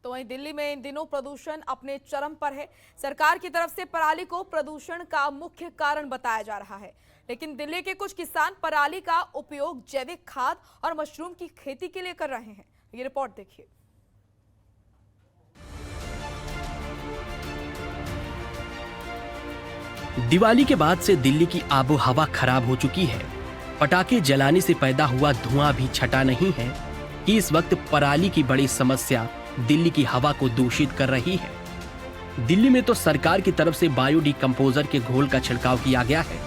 तो वहीं दिल्ली में इन दिनों प्रदूषण अपने चरम पर है। सरकार की तरफ से पराली को प्रदूषण का मुख्य कारण बताया जा रहा है, लेकिन दिल्ली के कुछ किसान पराली का उपयोग जैविक खाद और मशरूम की खेती के लिए कर रहे हैं। ये रिपोर्ट देखिए। दिवाली के बाद से दिल्ली की आबो हवा खराब हो चुकी है। पटाखे जलाने से पैदा हुआ धुआं भी छटा नहीं है कि इस वक्त पराली की बड़ी समस्या दिल्ली की हवा को दूषित कर रही है। दिल्ली में तो सरकार की तरफ से बायो डिकम्पोजर के घोल का छिड़काव किया गया है,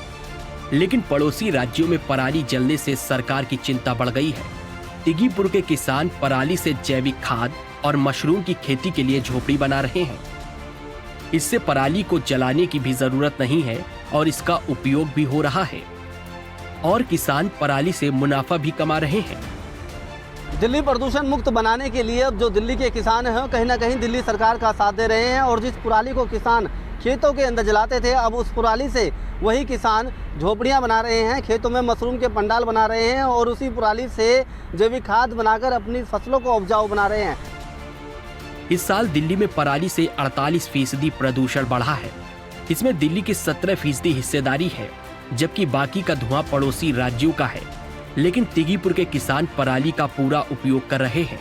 लेकिन पड़ोसी राज्यों में पराली जलने से सरकार की चिंता बढ़ गई है। तिगीपुर के किसान पराली से जैविक खाद और मशरूम की खेती के लिए झोपड़ी बना रहे हैं। इससे पराली को जलाने की भी जरूरत नहीं है और इसका उपयोग भी हो रहा है और किसान पराली से मुनाफा भी कमा रहे हैं। दिल्ली प्रदूषण मुक्त बनाने के लिए अब जो दिल्ली के किसान हैं कहीं ना कहीं दिल्ली सरकार का साथ दे रहे हैं और जिस पराली को किसान खेतों के अंदर जलाते थे, अब उस पराली से वही किसान झोपड़ियां बना रहे हैं, खेतों में मशरूम के पंडाल बना रहे हैं और उसी पराली से जैविक खाद बनाकर अपनी फसलों को उपजाऊ बना रहे हैं। इस साल दिल्ली में पराली से 48% प्रदूषण बढ़ा है। इसमें दिल्ली की 17% हिस्सेदारी है, जबकि बाकी का धुआं पड़ोसी राज्यों का है। लेकिन तिगीपुर के किसान पराली का पूरा उपयोग कर रहे हैं।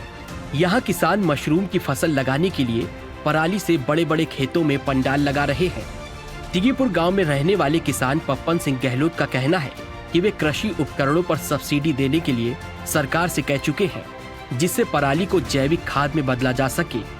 यहाँ किसान मशरूम की फसल लगाने के लिए पराली से बड़े बड़े खेतों में पंडाल लगा रहे हैं। तिगीपुर गांव में रहने वाले किसान पप्पन सिंह गहलोत का कहना है कि वे कृषि उपकरणों पर सब्सिडी देने के लिए सरकार से कह चुके हैं, जिससे पराली को जैविक खाद में बदला जा सके।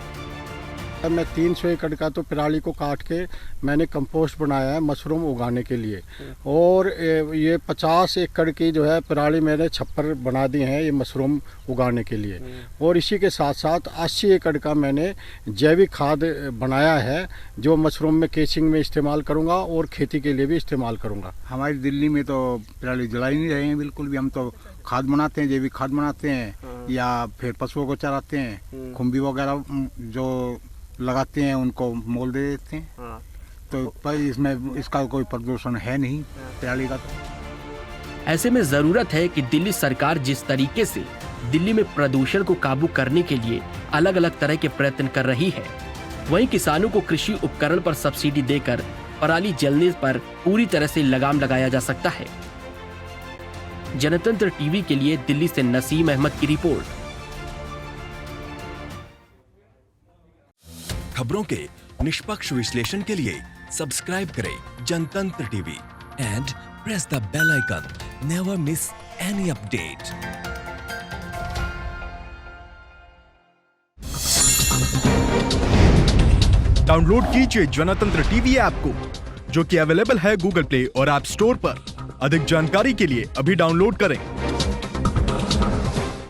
मैं 300 एकड़ का तो पराली को काट के मैंने कंपोस्ट बनाया है मशरूम उगाने के लिए, और ये 50 एकड़ की जो है पराली मैंने छप्पर बना दिए हैं ये मशरूम उगाने के लिए, और इसी के साथ साथ 80 एकड़ का मैंने जैविक खाद बनाया है जो मशरूम में केचिंग में इस्तेमाल करूँगा और खेती के लिए भी इस्तेमाल करूँगा। हमारी दिल्ली में तो पराली जला ही नहीं रहे हैं बिल्कुल भी। हम तो खाद बनाते हैं, जैविक खाद बनाते हैं या फिर पशुओं को चराते हैं, खुम्बी वगैरह जो लगाते हैं उनको मोल दे देते हैं। तो पर इसमें इसका कोई प्रदूषण है नहीं पराली का। ऐसे में जरूरत है कि दिल्ली सरकार जिस तरीके से दिल्ली में प्रदूषण को काबू करने के लिए अलग अलग तरह के प्रयत्न कर रही है, वहीं किसानों को कृषि उपकरण पर सब्सिडी देकर पराली जलने पर पूरी तरह से लगाम लगाया जा सकता है। जनतंत्र टीवी के लिए दिल्ली से नसीम अहमद की रिपोर्ट। खबरों के निष्पक्ष विश्लेषण के लिए सब्सक्राइब करें Jantantra TV and press the bell icon. Never miss any update. Download कीजिए जनतंत्र टीवी ऐप को, जो कि अवेलेबल है गूगल प्ले और ऐप स्टोर पर। अधिक जानकारी के लिए अभी डाउनलोड करें।